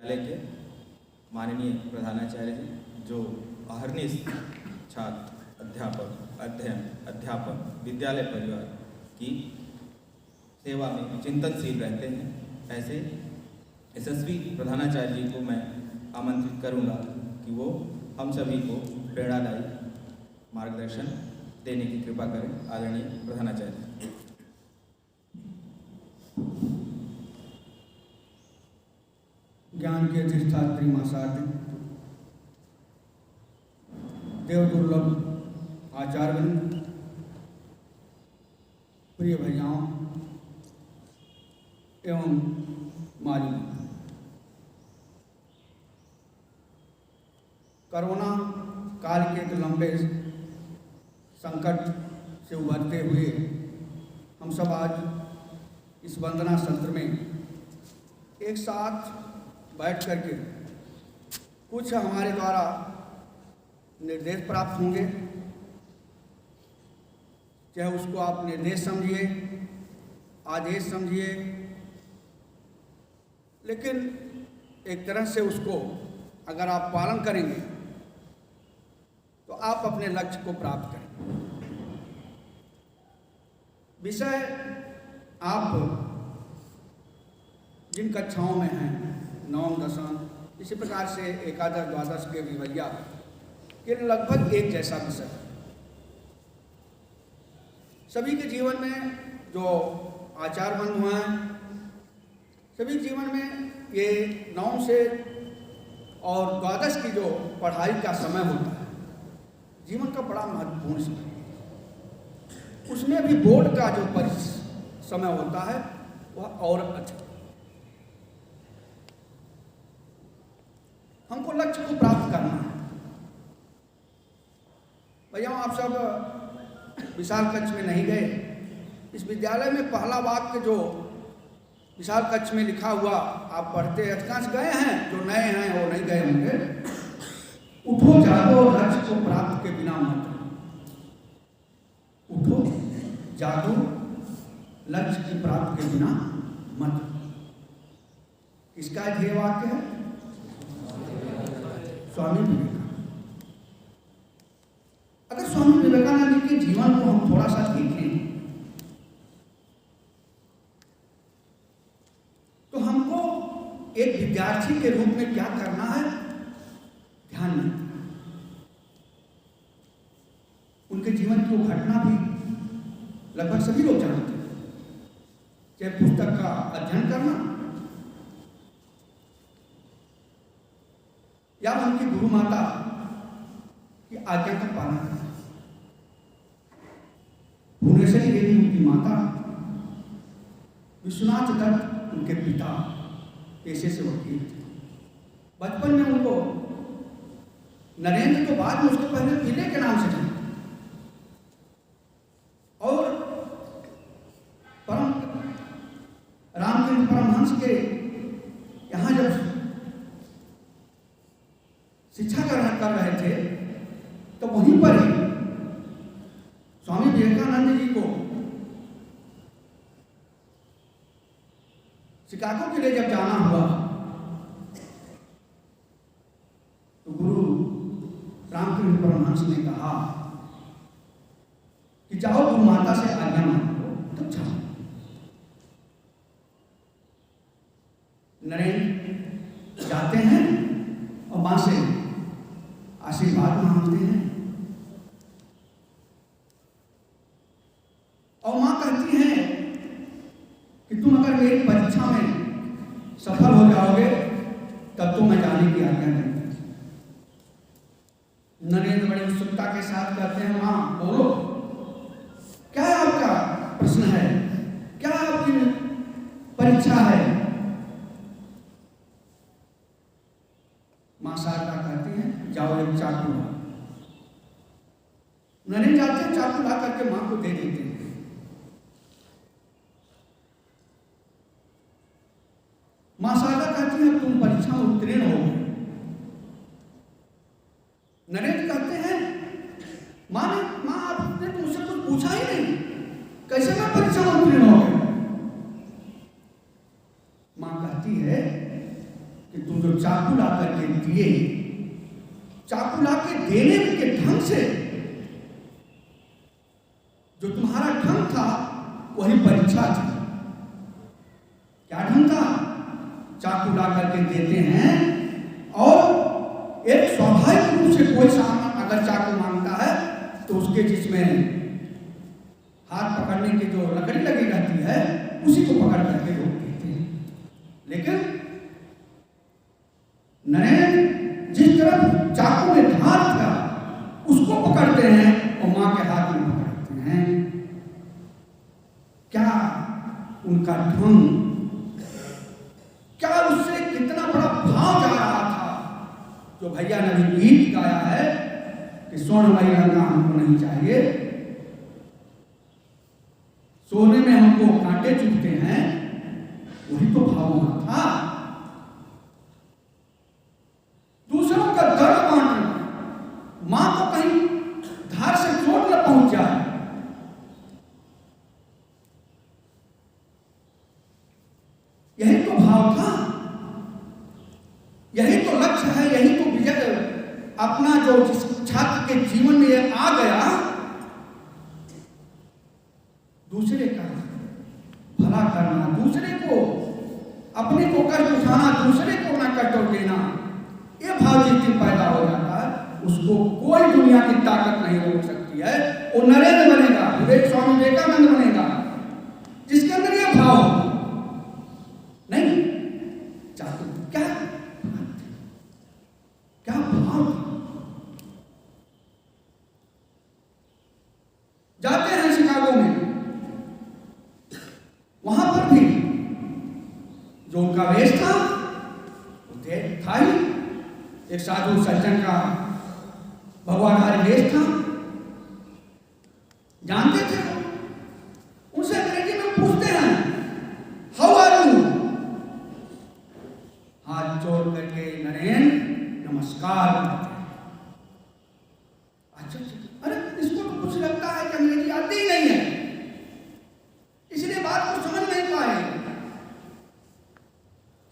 के माननीय प्रधानाचार्य जी, जो अहर्निश छात्र अध्यापक विद्यालय परिवार की सेवा में चिंतनशील रहते हैं, ऐसे यशस्वी प्रधानाचार्य जी को मैं आमंत्रित करूंगा कि वो हम सभी को प्रेरणादायी मार्गदर्शन देने की कृपा करें। आदरणीय प्रधानाचार्य। ज्ञान के अधिष्ठात्री मासार्थ देव दुर्लभ आचार्यवृंद, प्रिय भैयाओं एवं मालियों, कोरोना काल के एक लंबे संकट से उभरते हुए हम सब आज इस वंदना सत्र में एक साथ बैठ करके कुछ हमारे द्वारा निर्देश प्राप्त होंगे, चाहे उसको आप निर्देश समझिए, आदेश समझिए, लेकिन एक तरह से उसको अगर आप पालन करेंगे तो आप अपने लक्ष्य को प्राप्त करेंगे। विषय आप जिन कक्षाओं में हैं, नवम दशम, इसी प्रकार से एकादश द्वादश के विवैया के लगभग एक जैसा विषय है। सभी के जीवन में जो आचार बंद हुआ है, सभी जीवन में ये नवम से और द्वादश की जो पढ़ाई का समय होता है, जीवन का बड़ा महत्वपूर्ण समय है। उसमें भी बोर्ड का जो समय होता है वह और अच्छा। हमको लक्ष्य को प्राप्त करना है। भैया आप सब विशाल कक्ष में नहीं गए। इस विद्यालय में पहला वाक्य जो विशाल कक्ष में लिखा हुआ आप पढ़ते, अधिकांश गए हैं, जो नए हैं वो नहीं गए होंगे। उठो जागो लक्ष्य को प्राप्त के बिना मत। उठो जागो लक्ष्य की प्राप्त के बिना मत। किसका ध्येय वाक्य है? स्वामी विवेकानंद। अगर स्वामी विवेकानंद जी के जीवन को हम थोड़ा सा देखें तो हमको एक विद्यार्थी के रूप में क्या करना है ध्यान नहीं। उनके जीवन की वो घटना भी लगभग सभी लोग जानते हैं, चाहे पुस्तक का अध्ययन करना या उनकी गुरु माता की आज्ञा का पालन करना। भुवनेश्वरी देवी उनकी माता, विश्वनाथ दत्त उनके पिता पेशे से वकील थे। बचपन में उनको नरेंद्र, तो बाद में उसको पहले पीले के नाम से जाना, और परम रामचंद्र परमहंस के यहाँ जब शिक्षा ग्रहण कर रहे थे तो वहीं पर ही स्वामी विवेकानंद जी को शिकागो के लिए जब जाना हुआ तो गुरु रामचंद्र परमहंस ने कहा कि जाओ गुरु माता से आज्ञा मांगो, तब जाओ। नरेंद्र जाते हैं और मां से आशीर्वाद मांगते हैं, और मां कहती हैं कि तुम अगर मेरी परीक्षा में सफल हो जाओगे तब तो मैं जाने की आज्ञा नहीं। नरेंद्र बड़ी उत्सुकता के साथ कहते हैं, मां बोलो क्या आपका प्रश्न है, क्या आपकी परीक्षा है? मां शारदा कहती हैं, जाओ एक चाकू ला। नरेंद्र जाते हैं, चाकू ला करके मां को दे देते हैं। मां शारदा कहती हैं, तुम परीक्षा में उत्तीर्ण हो। नरेंद्र कहते हैं, मां आपने मुझसे कुछ पूछा ही नहीं, कैसे मैं परीक्षा में उत्तीर्ण हो गया? मां कहती है कि तुम जो चाकू ला करके दिए, चाकू ला के देने के ढंग से जो तुम्हारा ढंग था वही परीक्षा थी। क्या ढंग था? चाकू ला करके देते हैं और एक स्वाभाविक रूप से कोई सामान अगर चाकू मांगता है तो उसके जिसमें हाथ पकड़ने की जो लकड़ी लगी रहती है उसी को पकड़ करके रोक देते हैं। लेकिन नरेंद्र जिस तरफ चाकू में धार था उसको पकड़ते हैं और मां के हाथ में पकड़ते हैं। क्या उनका ढंग, क्या उससे कितना बड़ा भाव जा रहा था। जो भैया ने भी गीत गाया है कि स्वर्णमयी लंका हमको नहीं चाहिए, सोने में हमको कांटे चुभते हैं, वही तो भाव वहां था। दूसरों का दर्द बांटना, मां को कहीं धार से चोट न पहुंच जाए, यही तो भाव था, यही तो लक्ष्य है, यही तो विजय अपना जो जिस छात्र के जीवन में ये आ गया, दूसरे का भला करना, दूसरे को अपने को कष्ट उठाना, दूसरे को ना कष्ट देना, ये भाव जिस दिन पैदा हो जाता है उसको कोई दुनिया की ताकत नहीं रोक सकती है। वो नरेंद्र बनेगा, विवेक स्वामी विवेकानंद बनेगा जिसके अंदर ये भाव होगा। नहीं चाहते क्या क्या भाव। जाते हैं शिकागो में, वहां पर भी जो उनका वेश था वो था ही एक साधु सज्जन का भगवाधारी वेश था। जानते थे उनसे अंग्रेजी में पूछते हैं हाउ आर यू, हाथ जोड़ करके नरेंद्र नमस्कार। अच्छा, अरे इसको तो कुछ लगता है कि अंग्रेजी आती ही नहीं है, इसलिए बात को समझ नहीं पाए,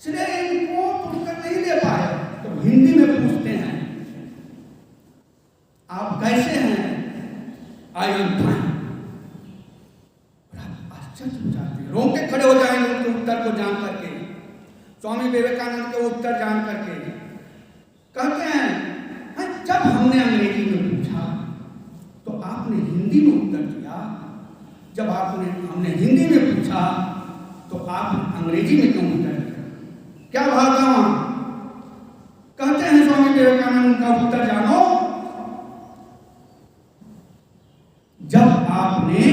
इसलिए इनको उत्तर नहीं दे पाए। तो हिंदी में पूछते हैं आप कैसे हैं? I am fine. आश्चर्य हो जाते हैं, रोक के खड़े हो जाएंगे उनके उत्तर को जान करके, स्वामी विवेकानंद के उत्तर जान करके। कहते हैं जब हमने अंग्रेजी में पूछा तो आपने हिंदी में उत्तर दिया, जब हमने हिंदी में पूछा तो आप अंग्रेजी में क्यों उत्तर दिया? क्या भाव था वहां? कहते हैं स्वामी विवेकानंद का उत्तर जानो, जब आपने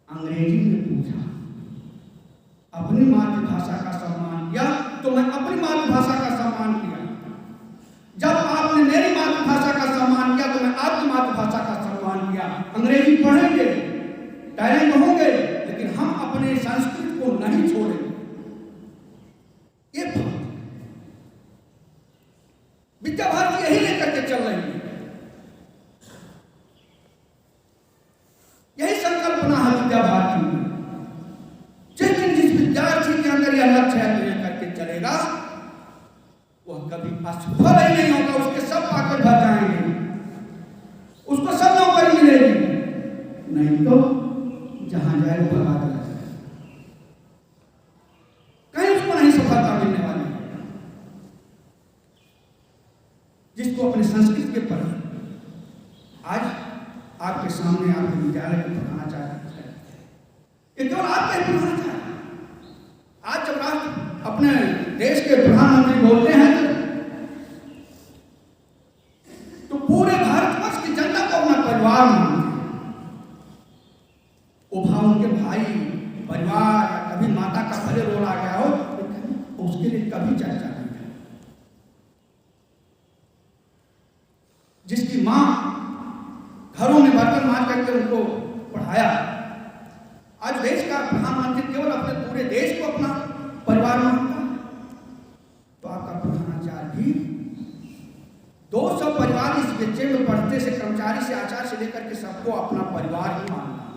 अंग्रेजी में पूछा, अपनी मातृभाषा का सम्मान किया तो मैं अपनी मातृभाषा का सम्मान किया, जब आपने मेरी मातृभाषा का सम्मान किया तो मैं आपकी मातृभाषा का सम्मान किया। अंग्रेजी पढ़ेंगे, टैलेंट होंगे, लेकिन हम अपने संस्कृत को नहीं छोड़ेंगे। ये विद्या भारती यही लेकर के चल रही है, यही संकल्पना है विद्या भारती में। जिस विद्यार्थी के अंदर यह लक्ष्य है लेकर के चलेगा वह कभी असफल ही नहीं होगा, उसके सब पाकर भर जाएंगे, उसको सब नौकरी मिलेगी, नहीं तो जहां जाए वो भगा दिया जाए, कहीं उसको नहीं सफलता मिलने वाली। जिसको अपने संस्कृति के पर आज आपके सामने आपके विद्यालय को पढ़ाना चाहते हैं, ये केवल आपके पढ़ाना चाहते हैं। आज जब राष्ट्र अपने देश के प्रधानमंत्री बोलते हैं तो पूरे भारतवर्ष की जनता को अपना परिवार मानते हैं। वो भाव उनके भाई परिवार या कभी माता का भले रोल आ गया हो तो उसके लिए कभी चर्चा नहीं है। जिसकी मां घरों में बर्तन मार करके उनको पढ़ाया, आज देश का प्रधानमंत्री केवल अपने पूरे देश को अपना परिवार मानता है। तो आपका प्रधानाचार्य भी 200 परिवार इस बच्चे में पढ़ते से कर्मचारी से आचार्य से लेकर के सबको अपना परिवार ही मानता है।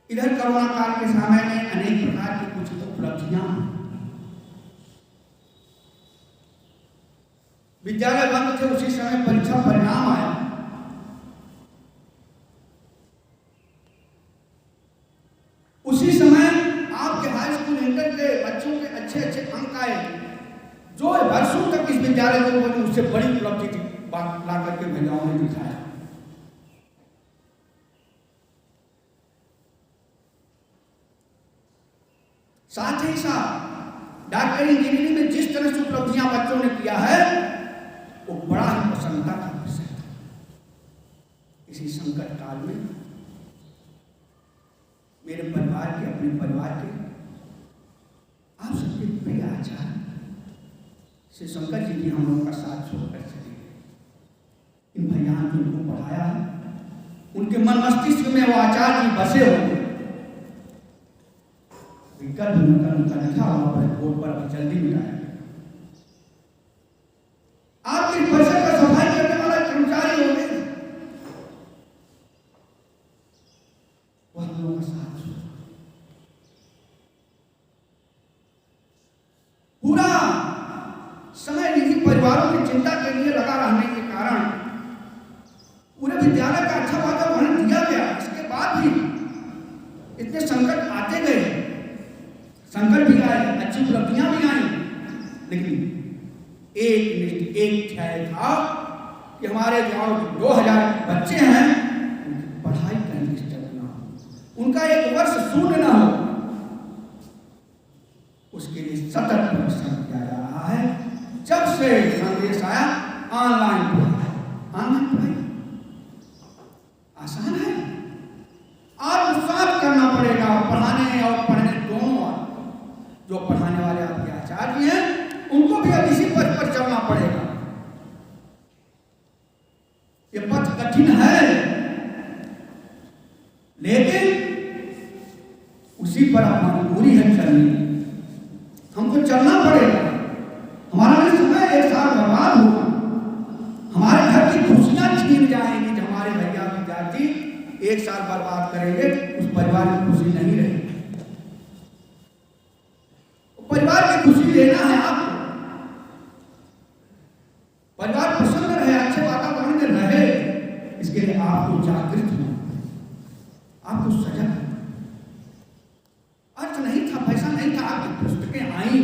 इधर कोरोना काल के समय में अनेक प्रकार की कुछ उपलब्धियां, विद्यालय बंद थे, उसी समय परीक्षा परिणाम आया। उसी समय आपके हाई स्कूल इंटर के बच्चों के अच्छे अच्छे अंक आए, जो वर्षों तक इस विद्यालय को बनी उससे बड़ी उपलब्धि थी, बात ला करके भैयाओं ने दिखाया। साथ ही साथ डॉक्टर इंजीनियरिंग में जिस तरह से उपलब्धियां बच्चों ने किया है वो बड़ा ही प्रसन्नता का विषय है। इसी संकट काल में मेरे परिवार के, अपने परिवार के, आप सबके प्रिय आचार्य श्री शंकर जी भी हम लोगों का साथ छोड़कर चले गए। इन भैया ने उनको पढ़ाया है, उनके मन मस्तिष्क में वो आचार्य जी बसे होंगे। विकल्प उनका लिखा हुआ पर बोर्ड पर अभी जल्दी मिटाया। आपके परिसर का सफाई करने वाला कर्मचारी होंगे, वो हम लोगों का साथ पूरा समय निजी परिवारों की चिंता के लिए लगा रहने के कारण पूरे विद्यालय का अच्छा वातावरण दिया गया। इसके बाद भी इतने संकट आते गए, संकट भी आए, अच्छी उपलब्धियां भी आई, लेकिन एक ख्याल था कि हमारे गांव 2000 बच्चे हैं, उनकी पढ़ाई का डिस्टर्ब ना हो, उनका एक वर्ष शून्य ना हो, उसके लिए सतत परिश्रम किया जा रहा है। जब से संदेश आया ऑनलाइन पढ़ाई आसान है, आत्मसात करना पड़ेगा पढ़ाने और पढ़ने दोनों। जो पढ़ाने वाले आपके आचार्य हैं उनको भी अब इसी पथ पर चलना पड़ेगा। ये पथ कठिन है, लेकिन उसी पर हमारी मजबूरी है चलनी, हमको चलना पड़ेगा। हमारा भी समय एक साल बर्बाद होगा, हमारे घर की खुशियां छीन जाएंगी। जब हमारे भैया विद्यार्थी एक साल बर्बाद करेंगे, उस परिवार की खुशी नहीं रहेगी। परिवार की खुशी लेना है आपको, परिवार प्रसन्न रहे, अच्छे वातावरण में रहे, इसके लिए आपको जागृत होना, आपको सजग होना। अर्थ नहीं था, पैसा नहीं था, आपकी पुस्तकें आई,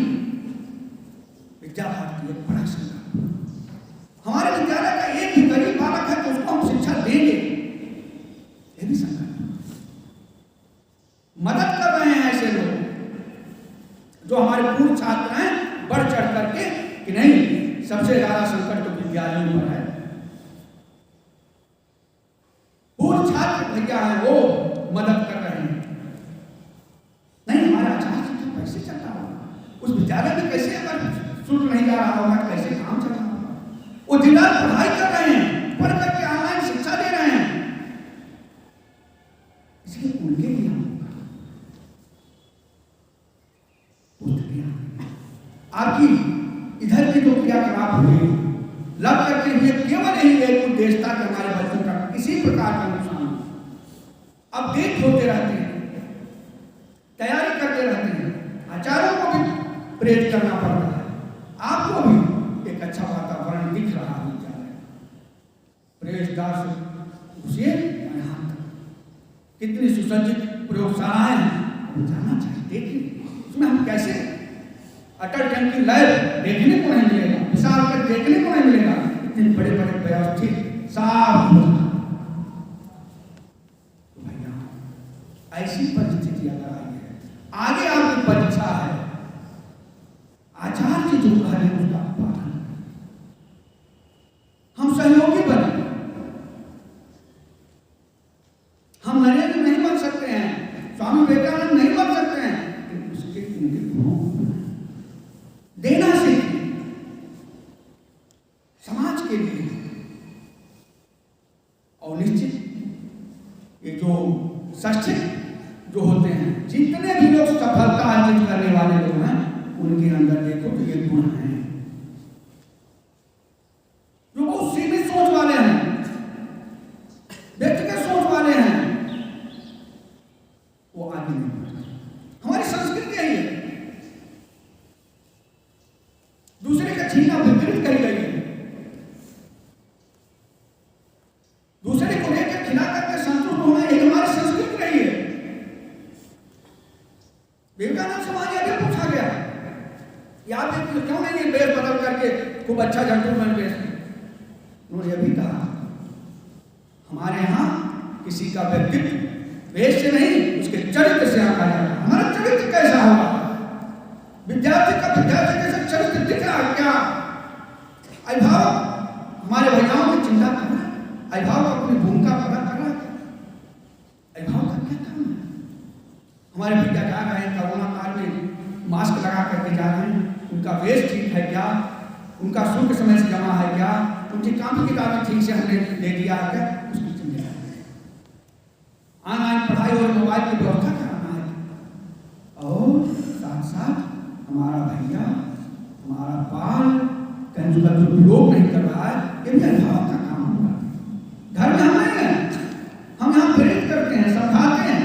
विद्या भारती एक बड़ा संकल्प। हमारे विद्यालय का एक ही गरीब बालक है तो उसको हम शिक्षा देंगे, ये भी संकल्प। मदद कर रहे हैं ऐसे लोग जो हमारे पूर्व छात्र हैं, बढ़ चढ़ करके कि नहीं, सबसे ज्यादा संकट तो विद्यालयों पर है। पूर्व छात्र भैया हैं, वो मदद कर रहे हैं। नहीं, हमारा आचार्य जी का कैसे चल रहा होगा, उस विद्यालय में कैसे अगर शुल्क नहीं जा रहा होगा, कैसे काम चल रहा होगा। वो दिन रात पढ़ाई कर रहे हैं, पढ़ करके ऑनलाइन शिक्षा दे रहे हैं, इसलिए उनके लिए आपकी इधर की जो क्रियाकलाप हुए लग करके हुए केवल यही एक उद्देश्य था कि हमारे बच्चों का किसी प्रकार का नुकसान, अपडेट होते रहते हैं, तैयारी करते रहते हैं, आचार्यों को भी प्रेरित करना पड़ता है, आपको भी एक अच्छा वातावरण दिख रहा है विद्यालय। प्रवेशदार उसे यहाँ तक कितनी सुसज्जित प्रयोगशालाएं हैं, जाना चाहिए, देखिए उसमें हम कैसे। अटल टंकी लैब देखने को नहीं मिलेगा, विशाल कर देखने को नहीं मिलेगा, इतने बड़े बड़े व्यवस्थित साफ। तो भैया ऐसी परिस्थिति अगर आई है, आगे आपकी परीक्षा है, आचार्य जी जो कह रहे हैं उसका पालन, हम सहयोगी बने। हम नरेंद्र नहीं बन सकते हैं, स्वामी विवेकानंद नहीं बन सकते हैं, लेकिन उसके उनके गुणों देना सीखिए समाज के लिए। और निश्चित ये जो शिक्षित जो होते हैं, जितने भी लोग सफलता अर्जित करने वाले लोग हैं, उनके अंदर देखो तो ये गुण हैं, जो बहुत सीमित सोच वाले हैं, व्यक्तिगत सोच वाले हैं, वो आगे नहीं बढ़ता। हमारी संस्कृति यही है, दूसरे का छीनना विकृत करी गई है, दूसरे को लेकर खिला करके संतुष्ट होना यही हमारी संस्कृति रही है। विवेकानंद समाज आगे पूछा गया, यहाँ पे क्यों नहीं वेश बदल करके खूब अच्छा जेंटलमैन वेश, उन्होंने यह भी कहा हमारे यहाँ किसी का व्यक्तित्व वेश से नहीं उसके चरित्र से आंका जाता है। हमारा चरित्र कैसा होगा, विद्यार्थी का विद्यार्थी कैसे चरित्र दिख रहा है क्या, अभिभावक हमारे भैयाओं की चिंता कर रहा है, अभिभावक अपनी भूमिका पता कर रहा है, अभिभावक का क्या काम है। हमारे भैया जा रहे हैं कोरोना काल में मास्क लगा करके जा रहे हैं, उनका वेश ठीक है क्या, उनका शुल्क समय से जमा है क्या, उनकी कॉपी किताबें ठीक से हमने ले दिया है क्या, उसकी चिंता है। ऑनलाइन पढ़ाई और मोबाइल की व्यवस्था कराना है और साथ साथ हमारा भैया हमारा बाल कहीं का दुरुपयोग नहीं कर रहा है, ये भी अभिभावक का काम होगा। घर में हम नहीं है, हम यहाँ प्रेरित करते हैं, समझाते हैं।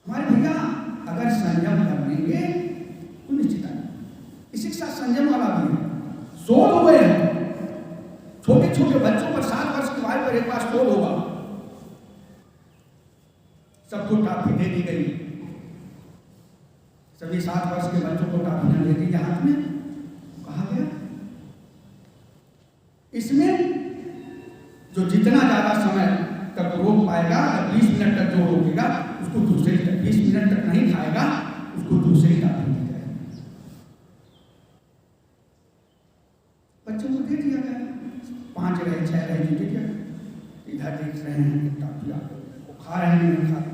हमारे भैया अगर संयम कर लेंगे तो निश्चित है, इसी के साथ संयम वाला भी है। शोध हुए हैं छोटे छोटे बच्चों पर 7 वर्ष की आयु पर एक बार शोध होगा, सबको टॉफी दे दी गई, सभी 7 वर्ष के बच्चों को टॉफियां दे दी हाथ में, कहा गया इसमें जो जितना ज्यादा समय तक रोक पाएगा, अगर 20 मिनट तक जो रोकेगा उसको दूसरी, 20 मिनट तक नहीं खाएगा उसको दूसरी टॉफी दी जाएगी। बच्चों को दे दिया गया, 5 रहे 6 रहे दे दिया, इधर देख रहे हैं एक टॉफी आपको खा रहे हैं नहीं खा रहे,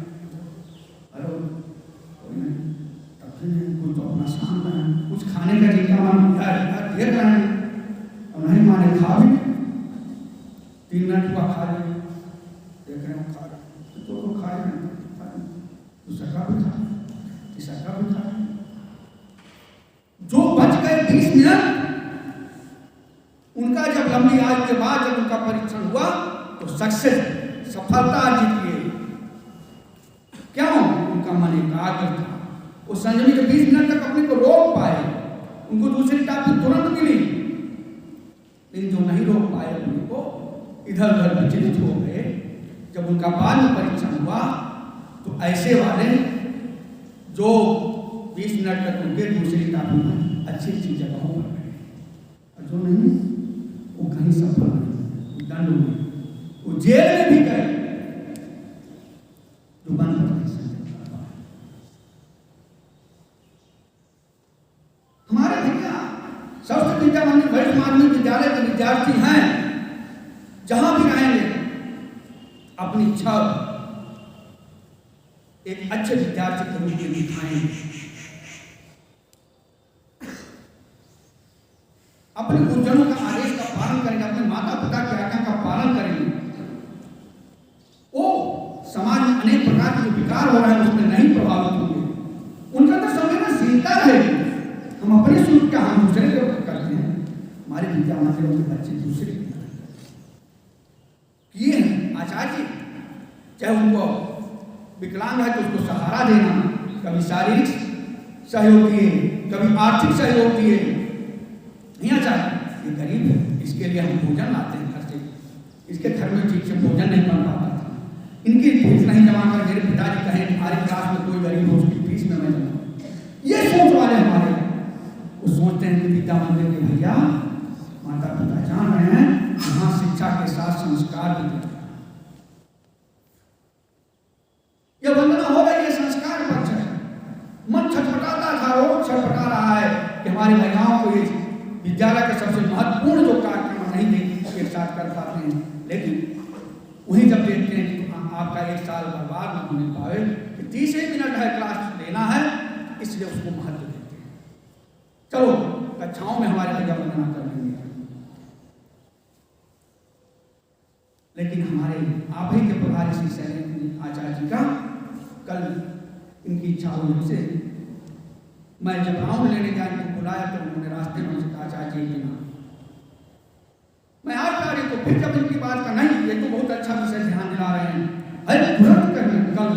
हेलो कुछ तो अपना शाम है, कुछ खाने का जिनका मन देख रहे हैं और नहीं माने खा भी 3 मिनट हुआ खा रहे, देख रहे हैं खा रहे तो खा रहे हैं, दूसरा का भी खा रहे, तीसरा का भी खा रहे, जो बच गए 20 मिनट उनका जब लंबी आयु के बाद जब उनका परीक्षण हुआ तो सक्सेस सफलता अर्जित किए। क्यों? उनका मन एकाग्र था, वो संयमी के 20 मिनट तक अपने को रोक पाए, उनको दूसरी टॉफी तुरंत मिली, लेकिन जो नहीं रोक पाए अपने को इधर उधर विचलित हो गए। जब उनका बाद में परीक्षण हुआ तो ऐसे वाले जो 20 मिनट तक उनके दूसरी टॉफी में अच्छी अच्छी जगहों पर गए और जो नहीं वो कहीं सफल नहीं, दंड हुए, वो जेल में भी गए, जो बंद कर हमारे भैया सरस्वती विद्या मंदिर वरिष्ठ माध्यमिक विद्यालय के विद्यार्थी हैं, जहां भी रहेंगे अपनी इच्छा एक अच्छे विद्यार्थी के रूप में दिखाएंगे, अपने गुरुजनों का आदेश का पालन करेंगे, अपने माता पिता की आज्ञा का पालन करेंगे। वो समाज में अनेक प्रकार के जो विकार हो रहे हैं उसमें नहीं प्रभावित होंगे, उनका तो संवेदनशीलता रहेगी। हम अपने सुख का हम दूसरे के ऊपर करते हैं, हमारे विद्या मंदिरों के बच्चे दूसरे किए हैं। आचार्य जी चाहे उनको विकलांग है तो उसको सहारा देना, कभी शारीरिक सहयोग दिए, कभी आर्थिक सहयोग दिए। नहीं आचार्य ये गरीब है, इसके लिए हम भोजन लाते हैं घर से, इसके घर में ठीक से भोजन नहीं बन पाता था, इनकी फीस नहीं जमा कर मेरे पिताजी कहें हमारे क्लास में कोई गरीब हो उसकी फीस में मैं जमा, ये सोच वाले हमारे वो सोचते हैं कि विद्या मंदिर के भैया माता पिता जान रहे हैं यहाँ शिक्षा के साथ संस्कार भी देते हैं। यह वंदना हो रही है, संस्कार पक्ष है। मन छटपटाता था, रोज छटपटा रहा है कि हमारे भैयाओं को ये विद्यालय के सबसे महत्वपूर्ण जो कार्यक्रम नहीं एक साथ कर पाते हैं, लेकिन वही जब देखते हैं कि आपका 1 साल बर्बाद न होने पाए कि 30 मिनट है क्लास लेना है, इसलिए उसको महत्व देते हैं। चलो कक्षाओं में हमारे भैया वंदना कर लेंगे, लेकिन हमारे आप ही के प्रभारी श्री शैलेंद्र आचार्य जी का कल इनकी इच्छा हुई से मैं जब गाँव में लेने गया इनको बुलाया तो उन्होंने रास्ते में उनसे आचार्य जी के नाम मैं आज जा रही तो फिर जब इनकी बात का नहीं ये तो बहुत अच्छा विषय ध्यान दिला रहे हैं, अरे तुरंत करने कल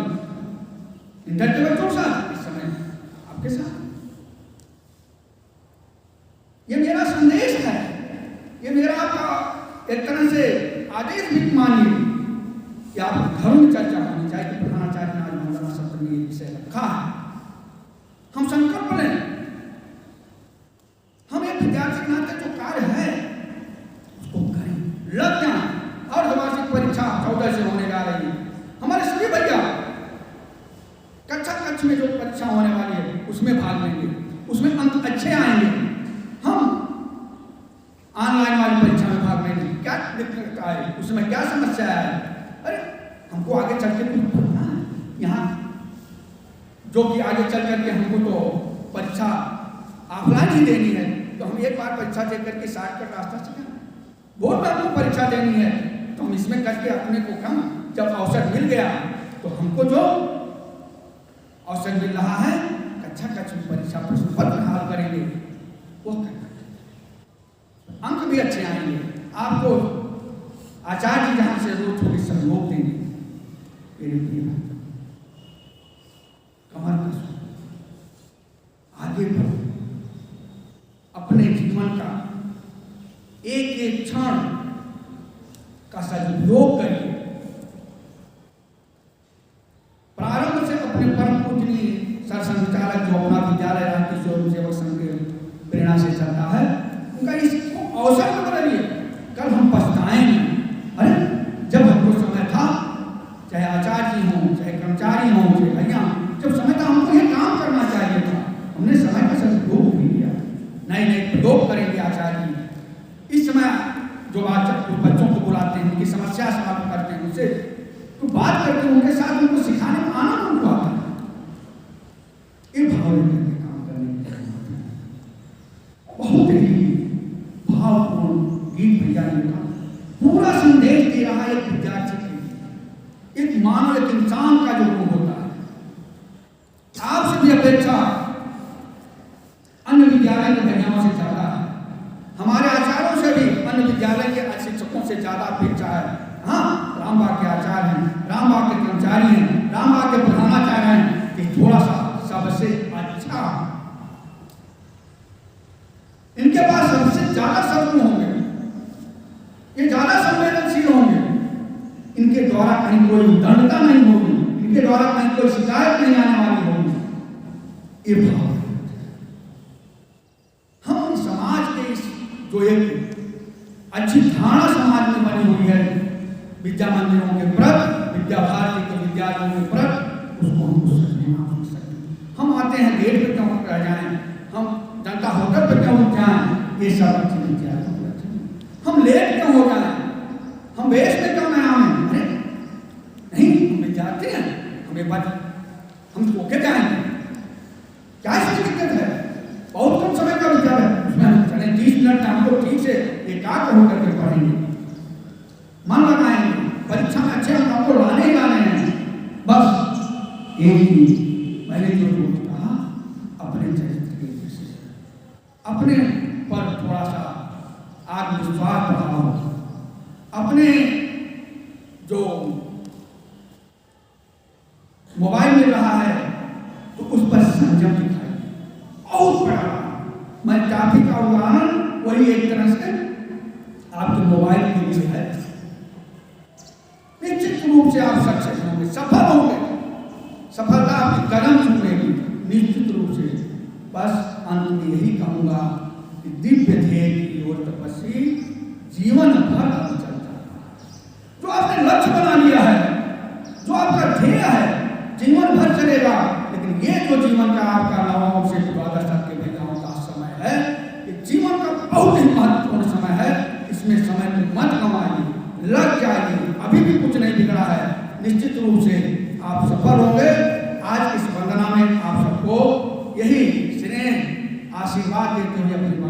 कक्ष में जो परीक्षा होने वाली है उसमें भाग लेंगे, उसमें अंक अच्छे आएंगे। हम ऑनलाइन वाली परीक्षा में भाग लेंगे, क्या दिक्कत आए, उसमें क्या समस्या है? अरे हमको आगे चल के कुछ पढ़ना है, यहाँ जो कि आगे चल करके हमको तो परीक्षा ऑफलाइन ही देनी है, तो हम एक बार परीक्षा दे करके शॉर्टकट रास्ता सीखें। बोर्ड में हमको परीक्षा देनी है तो हम इसमें करके अपने को कम, जब अवसर मिल गया तो हमको जो अवसर मिल रहा है कक्षा में परीक्षा प्रश्न पत्र हल करेंगे, वो करना, अंक भी अच्छे आएंगे। आपको आचार्य जी जहाँ से रोज थोड़ी सहयोग देंगे, कमर कसो, आगे बढ़ो, अपने जीवन का एक एक क्षण का सदुपयोग करिए। प्रारंभ से अपने परम पूजनीय सर संचालक जो अपना विद्यालय राष्ट्रीय स्वयं सेवक संघ के प्रेरणा से चलता है, उनका इसको अवसर में बदलिए। कल हम पछताएंगे, अरे जब हमको समय था, चाहे आचार्य जी हों, चाहे कर्मचारी हों, चाहे भैया, जब समय था हमको ये काम करना चाहिए था, हमने समय का सदुपयोग भी किया। नए नए प्रयोग करेंगे आचार्य जी। इस समय जो बच्चों को बुलाते हैं, उनकी समस्या समाप्त करते हैं, उनसे तो बात करके उनके साथ उनको सिखाने में आनंद उनको आता है। ये भाव लेकर के काम करने की बहुत ही भावपूर्ण गीत भैया ने लिखा, पूरा संदेश दे रहा है एक विद्यार्थी के लिए, एक मानव, एक इंसान का जो गुण होता है। आपसे भी अपेक्षा अन्य विद्यालय के भैयाओं से ज्यादा है, हमारे आचार्यों से भी अन्य विद्यालय के शिक्षकों से ज्यादा अपेक्षा है। हाँ, रामबाग के आचार्य हैं, रामबाग के कर्मचारी हैं, रामबाग के प्रधानाचार्य हैं, कि थोड़ा सा सबसे अच्छा, इनके पास सबसे ज्यादा सद्गुण होंगे, ये ज्यादा संवेदनशील होंगे, इनके द्वारा कहीं कोई उद्दंडता नहीं होगी, इनके द्वारा कहीं कोई शिकायत नहीं आने वाली होगी। ये भाव हम समाज के इस जो एक अच्छी धारणा समाज में बनी हुई है विद्या मंदिरों के प्रति, विद्या भारती के विद्यालयों के प्रति, उसको हम समझ सकते। हम आते हैं गेट पे क्यों रह जाएं, हम जनता होटल पे क्यों उठ जाएं, ये सब अच्छी विद्या। हम लेट क्यों हो जाएं, हम वेश में क्यों न आए, अरे नहीं, हम विद्यार्थी हैं, हमें बात हम धोखे जाएंगे, क्या इसकी दिक्कत है? बहुत कम समय का विद्यालय, उसमें हम चले 30 मिनट हमको ठीक से एकाग्र होकर के पढ़ेंगे, मन लगाएंगे, परीक्षा में अच्छे अंक हमको लाने ही लाने हैं। बस एक ही मैंने जो कहा, अपने चरित्र के विषय, अपने पर थोड़ा सा आत्मविश्वास बढ़ाओ, अपने जो मोबाइल मिल रहा है तो उस पर संयम दिखाइए। बहुत बड़ा मैं काफी का उदाहरण वही एक तरह से आपके मोबाइल के लिए है। निश्चित रूप से आप सक्सेस होंगे, सफल होंगे, सफलता आपकी कदम चूमेगी निश्चित रूप से। बस अंत में यही कहूंगा कि दिव्य ध्येय की ओर तपस्वी जीवन भर अब चलता है। जो आपने लक्ष्य बना लिया है, जो आपका ध्येय है, जीवन भर चलेगा। लेकिन ये जो जीवन का आपका 9 से 12 तक के भैयाओं का समय है, ये जीवन का बहुत ही महत्वपूर्ण समय है। इसमें समय को मत गंवाइए, लग जाइए, अभी भी कुछ नहीं बिगड़ा है, निश्चित रूप से आप सफल होंगे। आज इस वंदना में आप सबको यही स्नेह आशीर्वाद देते हुए अपनी